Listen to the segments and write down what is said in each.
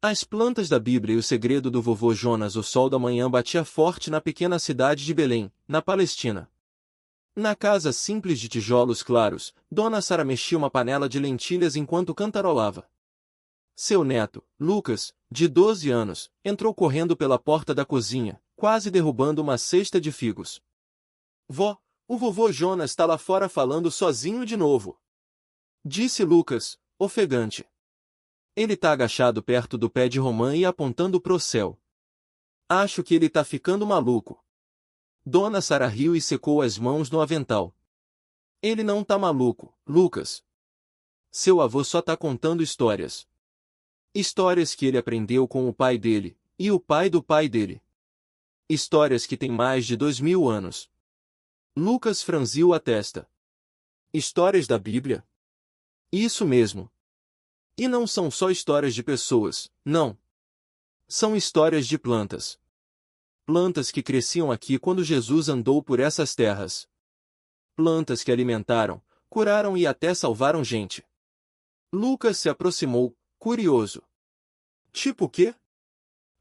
As plantas da Bíblia e o segredo do vovô Jonas. O sol da manhã batia forte na pequena cidade de Belém, na Palestina. Na casa simples de tijolos claros, Dona Sara mexia uma panela de lentilhas enquanto cantarolava. Seu neto, Lucas, de 12 anos, entrou correndo pela porta da cozinha, quase derrubando uma cesta de figos. Vó, o vovô Jonas está lá fora falando sozinho de novo, disse Lucas, ofegante. Ele tá agachado perto do pé de romã e apontando pro céu. Acho que ele tá ficando maluco. Dona Sara riu e secou as mãos no avental. Ele não tá maluco, Lucas. Seu avô só tá contando histórias. Histórias que ele aprendeu com o pai dele, e o pai do pai dele. Histórias que têm mais de 2000 anos. Lucas franziu a testa. Histórias da Bíblia? Isso mesmo. E não são só histórias de pessoas, não. São histórias de plantas. Plantas que cresciam aqui quando Jesus andou por essas terras. Plantas que alimentaram, curaram e até salvaram gente. Lucas se aproximou, curioso. Tipo o quê?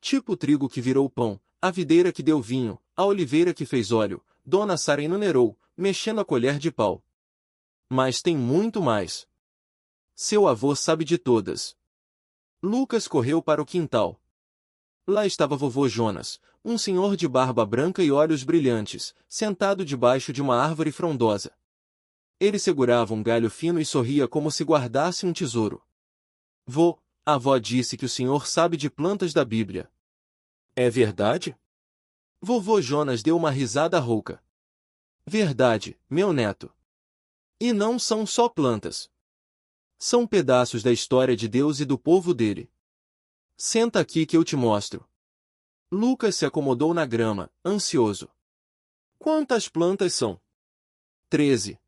Tipo o trigo que virou pão, a videira que deu vinho, a oliveira que fez óleo, Dona Sara enumerou, mexendo a colher de pau. Mas tem muito mais. Seu avô sabe de todas. Lucas correu para o quintal. Lá estava vovô Jonas, um senhor de barba branca e olhos brilhantes, sentado debaixo de uma árvore frondosa. Ele segurava um galho fino e sorria como se guardasse um tesouro. Vô, a avó disse que o senhor sabe de plantas da Bíblia. É verdade? Vovô Jonas deu uma risada rouca. Verdade, meu neto. E não são só plantas. São pedaços da história de Deus e do povo dele. Senta aqui que eu te mostro. Lucas se acomodou na grama, ansioso. Quantas plantas são? 13.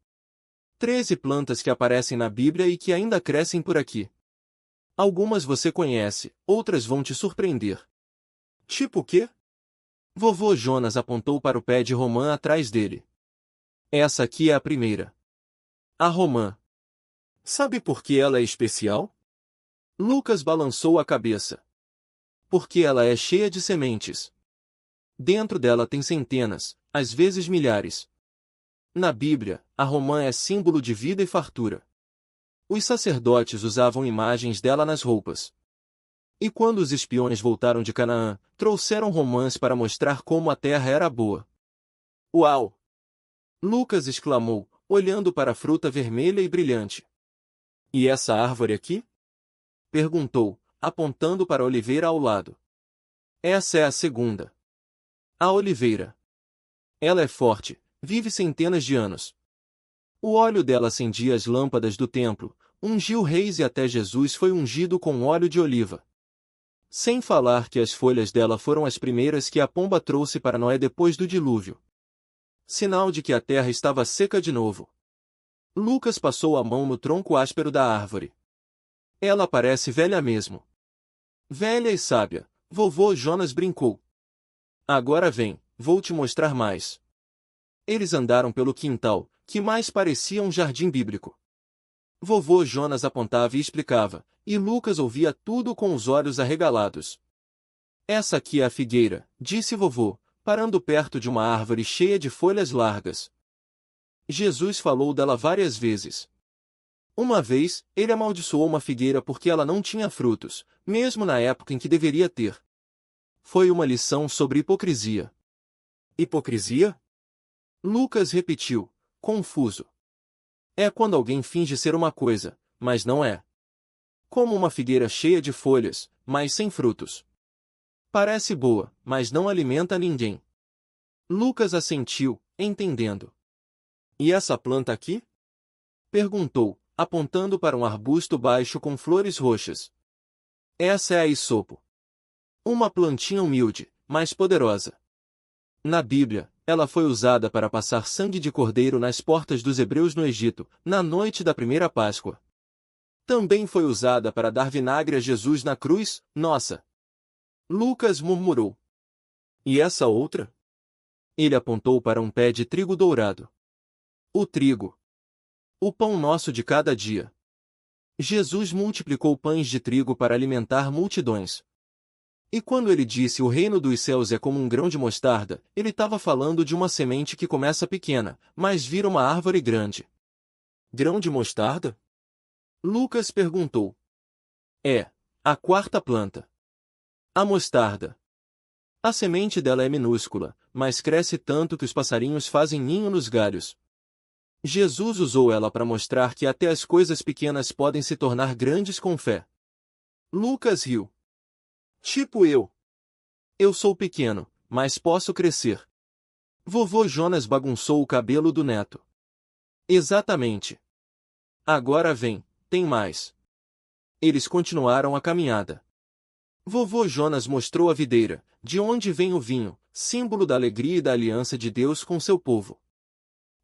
13 plantas que aparecem na Bíblia e que ainda crescem por aqui. Algumas você conhece, outras vão te surpreender. Tipo o quê? Vovô Jonas apontou para o pé de romã atrás dele. Essa aqui é a primeira. A romã. Sabe por que ela é especial? Lucas balançou a cabeça. Porque ela é cheia de sementes. Dentro dela tem centenas, às vezes milhares. Na Bíblia, a romã é símbolo de vida e fartura. Os sacerdotes usavam imagens dela nas roupas. E quando os espiões voltaram de Canaã, trouxeram romãs para mostrar como a terra era boa. Uau! Lucas exclamou, olhando para a fruta vermelha e brilhante. E essa árvore aqui? Perguntou, apontando para a oliveira ao lado. Essa é a segunda. A oliveira. Ela é forte, vive centenas de anos. O óleo dela acendia as lâmpadas do templo, ungiu reis e até Jesus foi ungido com óleo de oliva. Sem falar que as folhas dela foram as primeiras que a pomba trouxe para Noé depois do dilúvio. Sinal de que a terra estava seca de novo. Lucas passou a mão no tronco áspero da árvore. Ela parece velha mesmo. Velha e sábia, vovô Jonas brincou. Agora vem, vou te mostrar mais. Eles andaram pelo quintal, que mais parecia um jardim bíblico. Vovô Jonas apontava e explicava, e Lucas ouvia tudo com os olhos arregalados. Essa aqui é a figueira, disse vovô, parando perto de uma árvore cheia de folhas largas. Jesus falou dela várias vezes. Uma vez, ele amaldiçoou uma figueira porque ela não tinha frutos, mesmo na época em que deveria ter. Foi uma lição sobre hipocrisia. Hipocrisia? Lucas repetiu, confuso. É quando alguém finge ser uma coisa, mas não é. Como uma figueira cheia de folhas, mas sem frutos. Parece boa, mas não alimenta ninguém. Lucas assentiu, entendendo. E essa planta aqui? Perguntou, apontando para um arbusto baixo com flores roxas. Essa é a isopo. Uma plantinha humilde, mas poderosa. Na Bíblia, ela foi usada para passar sangue de cordeiro nas portas dos hebreus no Egito, na noite da primeira Páscoa. Também foi usada para dar vinagre a Jesus na cruz, nossa. Lucas murmurou. E essa outra? Ele apontou para um pé de trigo dourado. O trigo. O pão nosso de cada dia. Jesus multiplicou pães de trigo para alimentar multidões. E quando ele disse o reino dos céus é como um grão de mostarda, ele estava falando de uma semente que começa pequena, mas vira uma árvore grande. Grão de mostarda? Lucas perguntou. É, a quarta planta. A mostarda. A semente dela é minúscula, mas cresce tanto que os passarinhos fazem ninho nos galhos. Jesus usou ela para mostrar que até as coisas pequenas podem se tornar grandes com fé. Lucas riu. Tipo eu. Eu sou pequeno, mas posso crescer. Vovô Jonas bagunçou o cabelo do neto. Exatamente. Agora vem, tem mais. Eles continuaram a caminhada. Vovô Jonas mostrou a videira, de onde vem o vinho, símbolo da alegria e da aliança de Deus com seu povo.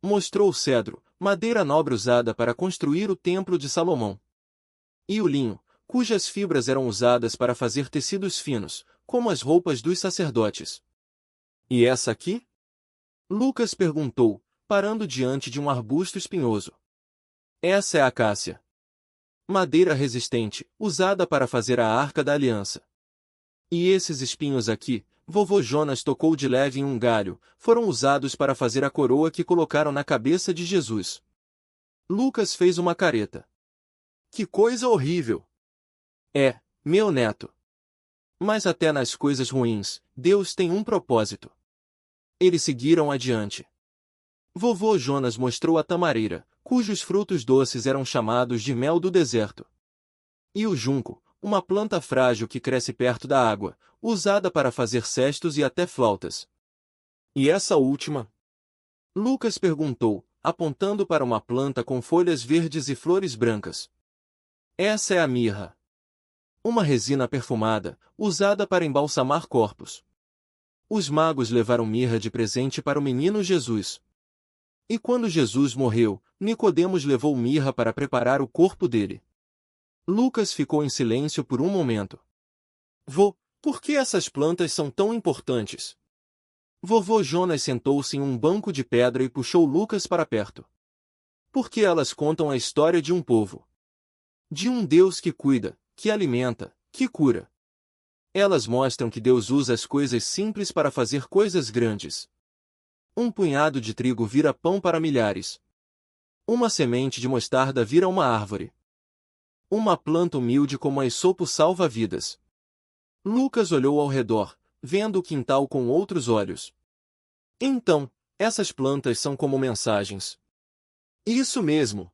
Mostrou o cedro, madeira nobre usada para construir o templo de Salomão. E o linho, cujas fibras eram usadas para fazer tecidos finos, como as roupas dos sacerdotes. E essa aqui? Lucas perguntou, parando diante de um arbusto espinhoso. Essa é a acácia. Madeira resistente, usada para fazer a Arca da Aliança. E esses espinhos aqui, vovô Jonas tocou de leve em um galho, foram usados para fazer a coroa que colocaram na cabeça de Jesus. Lucas fez uma careta. Que coisa horrível! É, meu neto. Mas até nas coisas ruins, Deus tem um propósito. Eles seguiram adiante. Vovô Jonas mostrou a tamareira, cujos frutos doces eram chamados de mel do deserto. E o junco, uma planta frágil que cresce perto da água, usada para fazer cestos e até flautas. E essa última? Lucas perguntou, apontando para uma planta com folhas verdes e flores brancas. Essa é a mirra. Uma resina perfumada, usada para embalsamar corpos. Os magos levaram mirra de presente para o menino Jesus. E quando Jesus morreu, Nicodemos levou mirra para preparar o corpo dele. Lucas ficou em silêncio por um momento. Por que essas plantas são tão importantes? Vovô Jonas sentou-se em um banco de pedra e puxou Lucas para perto. Porque elas contam a história de um povo. De um Deus que cuida, que alimenta, que cura. Elas mostram que Deus usa as coisas simples para fazer coisas grandes. Um punhado de trigo vira pão para milhares. Uma semente de mostarda vira uma árvore. Uma planta humilde como a esopo salva vidas. Lucas olhou ao redor, vendo o quintal com outros olhos. Então, essas plantas são como mensagens. Isso mesmo!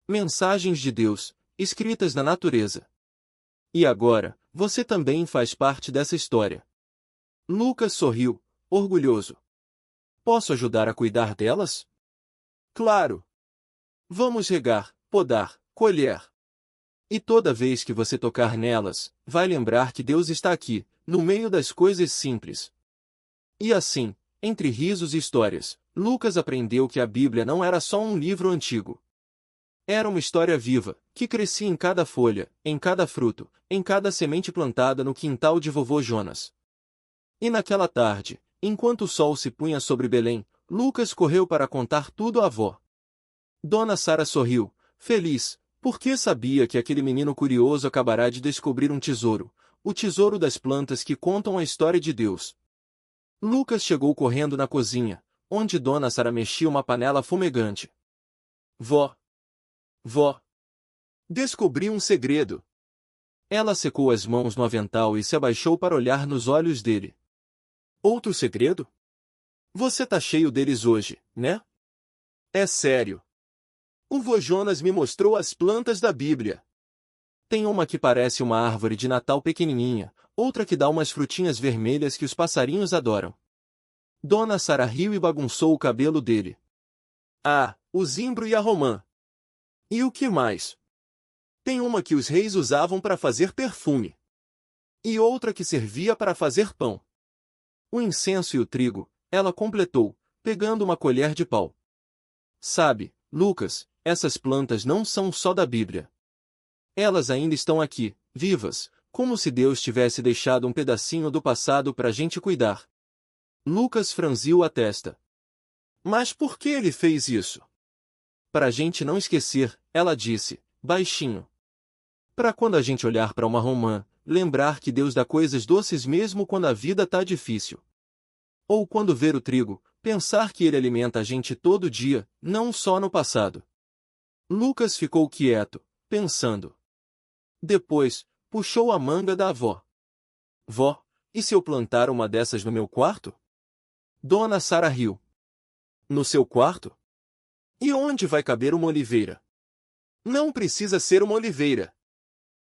Mensagens de Deus, escritas na natureza. E agora, você também faz parte dessa história. Lucas sorriu, orgulhoso. Posso ajudar a cuidar delas? Claro! Vamos regar, podar, colher. E toda vez que você tocar nelas, vai lembrar que Deus está aqui, no meio das coisas simples. E assim, entre risos e histórias, Lucas aprendeu que a Bíblia não era só um livro antigo. Era uma história viva, que crescia em cada folha, em cada fruto, em cada semente plantada no quintal de vovô Jonas. E naquela tarde, enquanto o sol se punha sobre Belém, Lucas correu para contar tudo à avó. Dona Sara sorriu, feliz, porque sabia que aquele menino curioso acabará de descobrir um tesouro, o tesouro das plantas que contam a história de Deus. Lucas chegou correndo na cozinha, onde Dona Sara mexia uma panela fumegante. Vó! Descobri um segredo! Ela secou as mãos no avental e se abaixou para olhar nos olhos dele. Outro segredo? Você tá cheio deles hoje, né? É sério. O vô Jonas me mostrou as plantas da Bíblia. Tem uma que parece uma árvore de Natal pequenininha, outra que dá umas frutinhas vermelhas que os passarinhos adoram. Dona Sara riu e bagunçou o cabelo dele. Ah, o zimbro e a romã. E o que mais? Tem uma que os reis usavam para fazer perfume. E outra que servia para fazer pão. O incenso e o trigo, ela completou, pegando uma colher de pau. Sabe, Lucas, essas plantas não são só da Bíblia. Elas ainda estão aqui, vivas, como se Deus tivesse deixado um pedacinho do passado para a gente cuidar. Lucas franziu a testa. Mas por que ele fez isso? Para a gente não esquecer, ela disse, baixinho. Para quando a gente olhar para uma romã, lembrar que Deus dá coisas doces mesmo quando a vida tá difícil. Ou quando ver o trigo, pensar que ele alimenta a gente todo dia, não só no passado. Lucas ficou quieto, pensando. Depois, puxou a manga da avó. Vó, e se eu plantar uma dessas no meu quarto? Dona Sara riu. No seu quarto? E onde vai caber uma oliveira? Não precisa ser uma oliveira.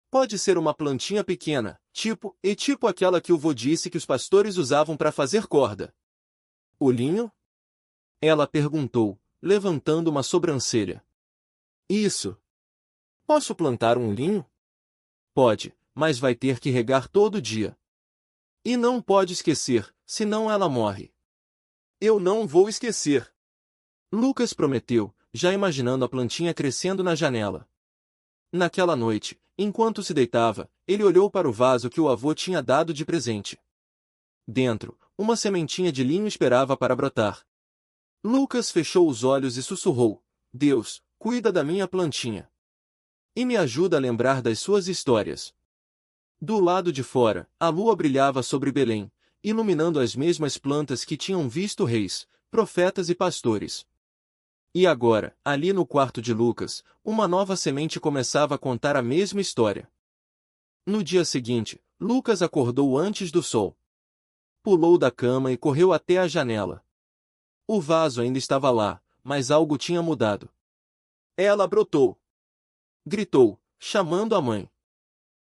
Pode ser uma plantinha pequena, tipo aquela que o vô disse que os pastores usavam para fazer corda. O linho? Ela perguntou, levantando uma sobrancelha. Isso. Posso plantar um linho? Pode, mas vai ter que regar todo dia. E não pode esquecer, senão ela morre. Eu não vou esquecer. Lucas prometeu, já imaginando a plantinha crescendo na janela. Naquela noite, enquanto se deitava, ele olhou para o vaso que o avô tinha dado de presente. Dentro, uma sementinha de linho esperava para brotar. Lucas fechou os olhos e sussurrou: Deus, cuida da minha plantinha. E me ajuda a lembrar das suas histórias. Do lado de fora, a lua brilhava sobre Belém, iluminando as mesmas plantas que tinham visto reis, profetas e pastores. E agora, ali no quarto de Lucas, uma nova semente começava a contar a mesma história. No dia seguinte, Lucas acordou antes do sol. Pulou da cama e correu até a janela. O vaso ainda estava lá, mas algo tinha mudado. Ela brotou. Gritou, chamando a mãe.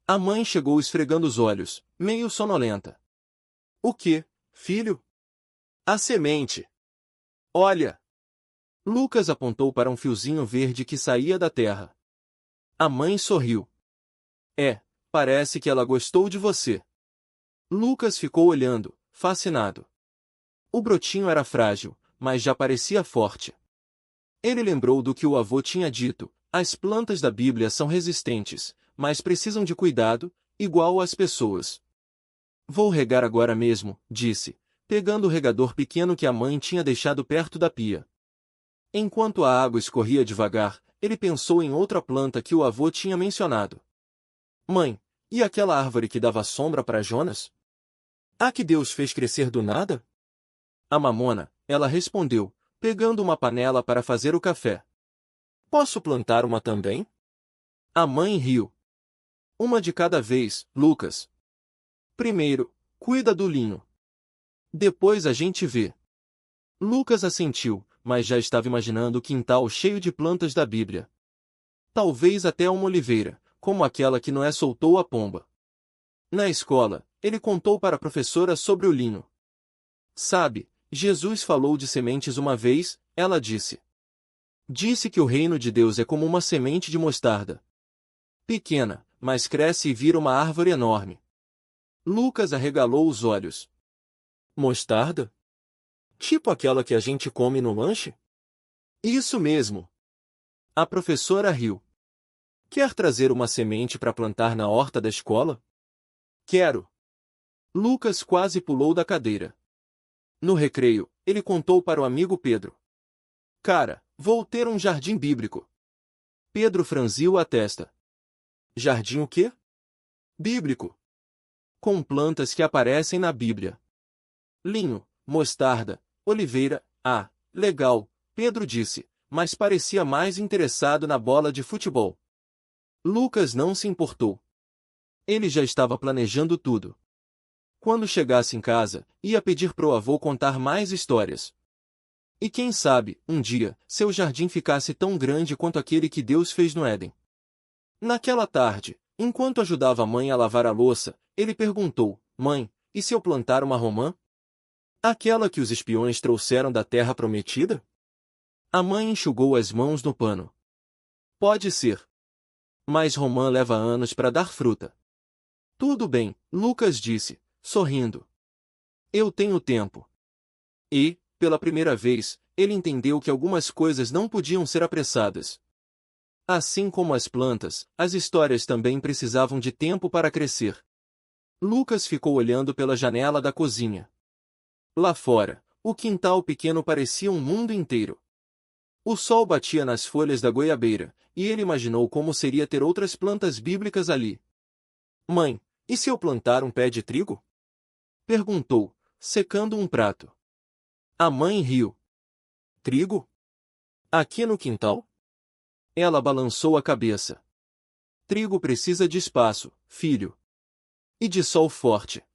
A mãe chegou esfregando os olhos, meio sonolenta. O que, filho? A semente. Olha! Lucas apontou para um fiozinho verde que saía da terra. A mãe sorriu. Parece que ela gostou de você. Lucas ficou olhando, fascinado. O brotinho era frágil, mas já parecia forte. Ele lembrou do que o avô tinha dito: as plantas da Bíblia são resistentes, mas precisam de cuidado, igual as pessoas. Vou regar agora mesmo, disse, pegando o regador pequeno que a mãe tinha deixado perto da pia. Enquanto a água escorria devagar, ele pensou em outra planta que o avô tinha mencionado. Mãe, e aquela árvore que dava sombra para Jonas? A que Deus fez crescer do nada? A mamona, ela respondeu, pegando uma panela para fazer o café. Posso plantar uma também? A mãe riu. Uma de cada vez, Lucas. Primeiro, cuida do linho. Depois a gente vê. Lucas assentiu, mas já estava imaginando o quintal cheio de plantas da Bíblia. Talvez até uma oliveira, como aquela que Noé soltou a pomba. Na escola, ele contou para a professora sobre o linho. Sabe, Jesus falou de sementes uma vez, ela disse. Disse que o reino de Deus é como uma semente de mostarda. Pequena, mas cresce e vira uma árvore enorme. Lucas arregalou os olhos. Mostarda? Tipo aquela que a gente come no lanche? Isso mesmo. A professora riu. Quer trazer uma semente para plantar na horta da escola? Quero. Lucas quase pulou da cadeira. No recreio, ele contou para o amigo Pedro. Cara, vou ter um jardim bíblico. Pedro franziu a testa. Jardim o quê? Bíblico. Com plantas que aparecem na Bíblia. Linho, mostarda, oliveira. Ah, legal, Pedro disse, mas parecia mais interessado na bola de futebol. Lucas não se importou. Ele já estava planejando tudo. Quando chegasse em casa, ia pedir pro avô contar mais histórias. E quem sabe, um dia, seu jardim ficasse tão grande quanto aquele que Deus fez no Éden. Naquela tarde, enquanto ajudava a mãe a lavar a louça, ele perguntou, Mãe, e se eu plantar uma romã? Aquela que os espiões trouxeram da terra prometida? A mãe enxugou as mãos no pano. Pode ser. Mas romã leva anos para dar fruta. Tudo bem, Lucas disse, sorrindo. Eu tenho tempo. E, pela primeira vez, ele entendeu que algumas coisas não podiam ser apressadas. Assim como as plantas, as histórias também precisavam de tempo para crescer. Lucas ficou olhando pela janela da cozinha. Lá fora, o quintal pequeno parecia um mundo inteiro. O sol batia nas folhas da goiabeira, e ele imaginou como seria ter outras plantas bíblicas ali. Mãe, e se eu plantar um pé de trigo? Perguntou, secando um prato. A mãe riu. Trigo? Aqui no quintal? Ela balançou a cabeça. Trigo precisa de espaço, filho. E de sol forte.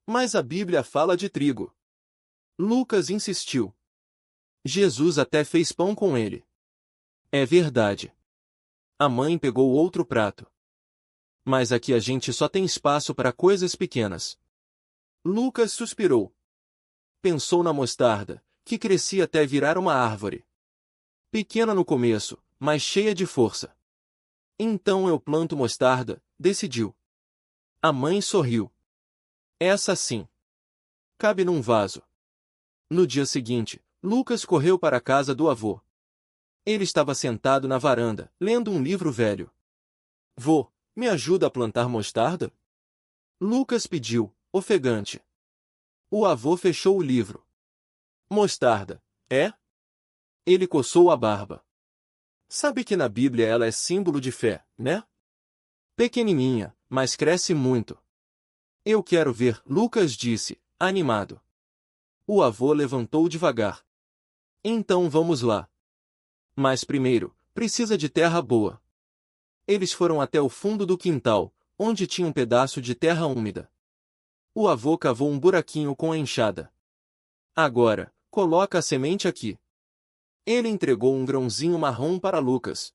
Mas a Bíblia fala de trigo. Lucas insistiu. Jesus até fez pão com ele. É verdade. A mãe pegou outro prato. Mas aqui a gente só tem espaço para coisas pequenas. Lucas suspirou. Pensou na mostarda, que crescia até virar uma árvore. Pequena no começo, mas cheia de força. Então eu planto mostarda, decidiu. A mãe sorriu. Essa sim. Cabe num vaso. No dia seguinte, Lucas correu para a casa do avô. Ele estava sentado na varanda, lendo um livro velho. Vô, me ajuda a plantar mostarda? Lucas pediu, ofegante. O avô fechou o livro. Mostarda, é? Ele coçou a barba. Sabe que na Bíblia ela é símbolo de fé, né? Pequenininha, mas cresce muito. Eu quero ver, Lucas disse, animado. O avô levantou devagar. Então vamos lá. Mas primeiro, precisa de terra boa. Eles foram até o fundo do quintal, onde tinha um pedaço de terra úmida. O avô cavou um buraquinho com a enxada. Agora, coloca a semente aqui. Ele entregou um grãozinho marrom para Lucas.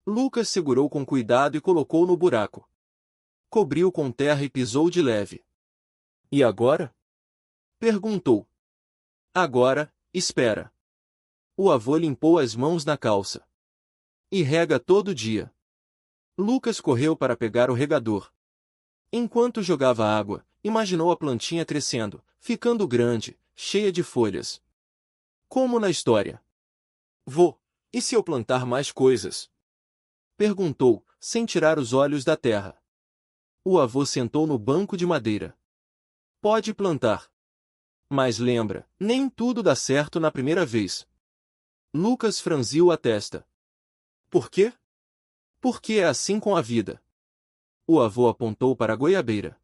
Lucas segurou com cuidado e colocou no buraco. Cobriu com terra e pisou de leve. E agora? Perguntou. Agora, espera. O avô limpou as mãos na calça. E rega todo dia. Lucas correu para pegar o regador. Enquanto jogava água, imaginou a plantinha crescendo, ficando grande, cheia de folhas. Como na história. Vô, e se eu plantar mais coisas? Perguntou, sem tirar os olhos da terra. O avô sentou no banco de madeira. Pode plantar. Mas lembra, nem tudo dá certo na primeira vez. Lucas franziu a testa. Por quê? Porque é assim com a vida. O avô apontou para a goiabeira.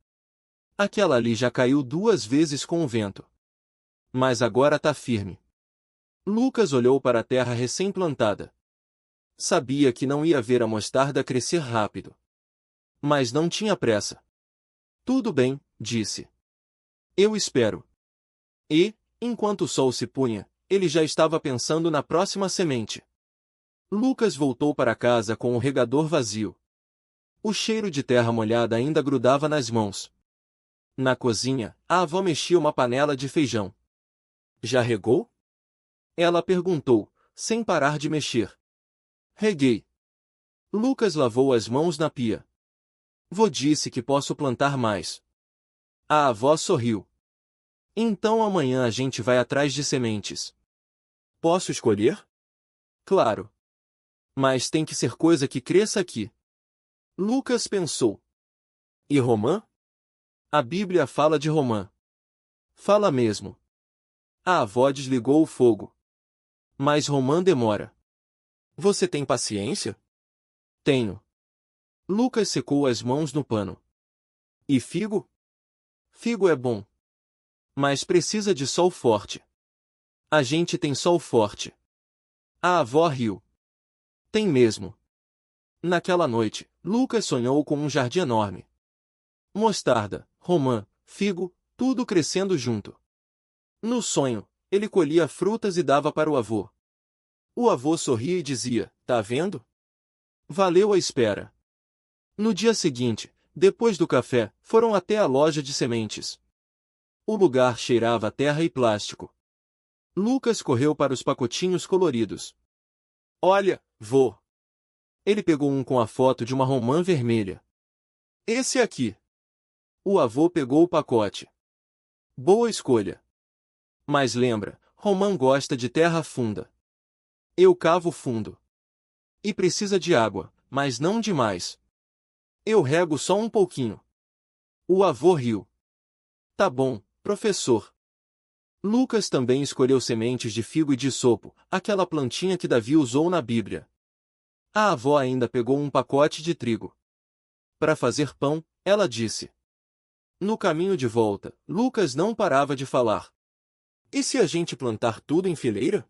Aquela ali já caiu 2 vezes com o vento. Mas agora tá firme. Lucas olhou para a terra recém-plantada. Sabia que não ia ver a mostarda crescer rápido. Mas não tinha pressa. Tudo bem, disse. Eu espero. E, enquanto o sol se punha, ele já estava pensando na próxima semente. Lucas voltou para casa com o regador vazio. O cheiro de terra molhada ainda grudava nas mãos. Na cozinha, a avó mexia uma panela de feijão. Já regou? Ela perguntou, sem parar de mexer. Reguei. Lucas lavou as mãos na pia. Vô disse que posso plantar mais. A avó sorriu. Então amanhã a gente vai atrás de sementes. Posso escolher? Claro. Mas tem que ser coisa que cresça aqui. Lucas pensou. E romã? A Bíblia fala de romã. Fala mesmo. A avó desligou o fogo. Mas romã demora. Você tem paciência? Tenho. Lucas secou as mãos no pano. E figo? Figo é bom. Mas precisa de sol forte. A gente tem sol forte. A avó riu. Tem mesmo. Naquela noite, Lucas sonhou com um jardim enorme. Mostarda, romã, figo, tudo crescendo junto. No sonho, ele colhia frutas e dava para o avô. O avô sorria e dizia, tá vendo? Valeu a espera. No dia seguinte, depois do café, foram até a loja de sementes. O lugar cheirava a terra e plástico. Lucas correu para os pacotinhos coloridos. Olha, vô. Ele pegou um com a foto de uma romã vermelha. Esse aqui. O avô pegou o pacote. Boa escolha. Mas lembra, romã gosta de terra funda. Eu cavo fundo. E precisa de água, mas não demais. Eu rego só um pouquinho. O avô riu. Tá bom, professor. Lucas também escolheu sementes de figo e de sopo, aquela plantinha que Davi usou na Bíblia. A avó ainda pegou um pacote de trigo. Para fazer pão, ela disse. No caminho de volta, Lucas não parava de falar. E se a gente plantar tudo em fileira?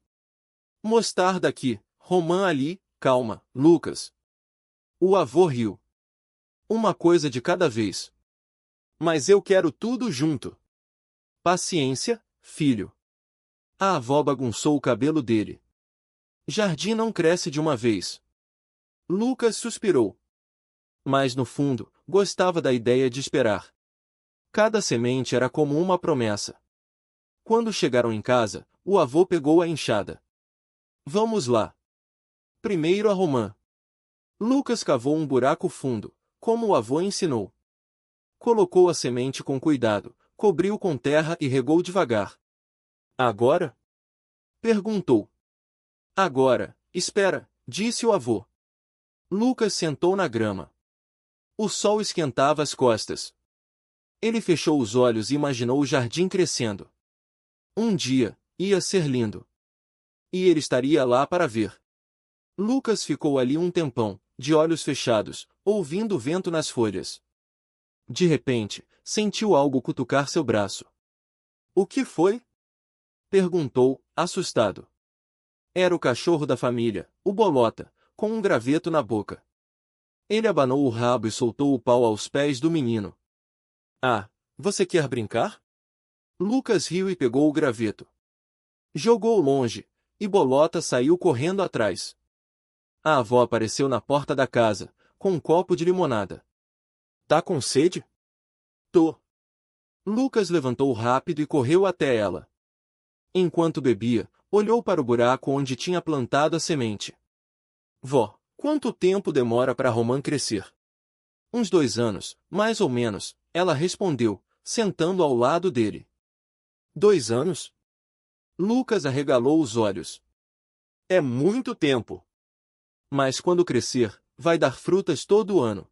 Mostarda aqui, romã ali, calma, Lucas. O avô riu. Uma coisa de cada vez. Mas eu quero tudo junto. Paciência, filho. A avó bagunçou o cabelo dele. Jardim não cresce de uma vez. Lucas suspirou. Mas no fundo, gostava da ideia de esperar. Cada semente era como uma promessa. Quando chegaram em casa, o avô pegou a enxada. Vamos lá. Primeiro a romã. Lucas cavou um buraco fundo, como o avô ensinou. Colocou a semente com cuidado, cobriu com terra e regou devagar. Agora? Perguntou. Agora, espera, disse o avô. Lucas sentou na grama. O sol esquentava as costas. Ele fechou os olhos e imaginou o jardim crescendo. Um dia, ia ser lindo. E ele estaria lá para ver. Lucas ficou ali um tempão, de olhos fechados, ouvindo o vento nas folhas. De repente, sentiu algo cutucar seu braço. O que foi? Perguntou, assustado. Era o cachorro da família, o Bolota, com um graveto na boca. Ele abanou o rabo e soltou o pau aos pés do menino. Ah, você quer brincar? Lucas riu e pegou o graveto. Jogou longe, e Bolota saiu correndo atrás. A avó apareceu na porta da casa, com um copo de limonada. Tá com sede? Tô. Lucas levantou rápido e correu até ela. Enquanto bebia, olhou para o buraco onde tinha plantado a semente. Vó, quanto tempo demora para a romã crescer? Uns 2 anos, mais ou menos, ela respondeu, sentando ao lado dele. 2 anos? Lucas arregalou os olhos. É muito tempo. Mas quando crescer, vai dar frutas todo ano.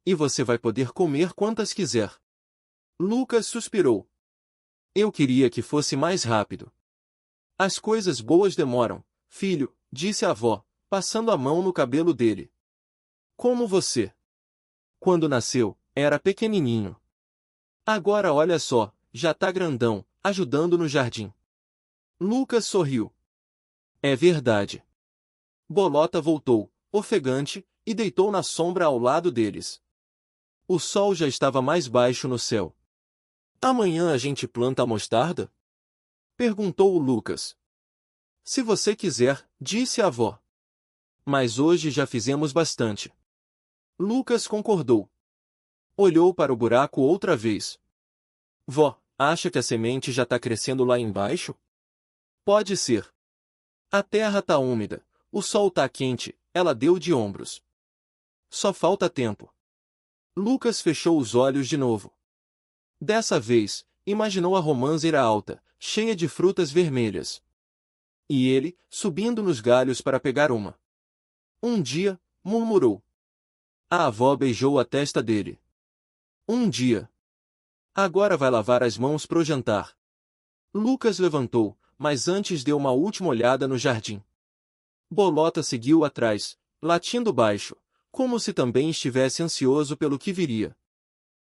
E você vai poder comer quantas quiser. Lucas suspirou. Eu queria que fosse mais rápido. As coisas boas demoram, filho, disse a avó, passando a mão no cabelo dele. Como você. Quando nasceu, era pequenininho. Agora olha só, já tá grandão, ajudando no jardim. Lucas sorriu. É verdade. Bolota voltou, ofegante, e deitou na sombra ao lado deles. O sol já estava mais baixo no céu. Amanhã a gente planta a mostarda? Perguntou o Lucas. Se você quiser, disse a avó. Mas hoje já fizemos bastante. Lucas concordou. Olhou para o buraco outra vez. Vó, acha que a semente já está crescendo lá embaixo? Pode ser. A terra está úmida, o sol está quente, ela deu de ombros. Só falta tempo. Lucas fechou os olhos de novo. Dessa vez, imaginou a romãzeira alta, cheia de frutas vermelhas. E ele, subindo nos galhos para pegar uma. Um dia, murmurou. A avó beijou a testa dele. Um dia. Agora vai lavar as mãos pro jantar. Lucas levantou, mas antes deu uma última olhada no jardim. Bolota seguiu atrás, latindo baixo, como se também estivesse ansioso pelo que viria.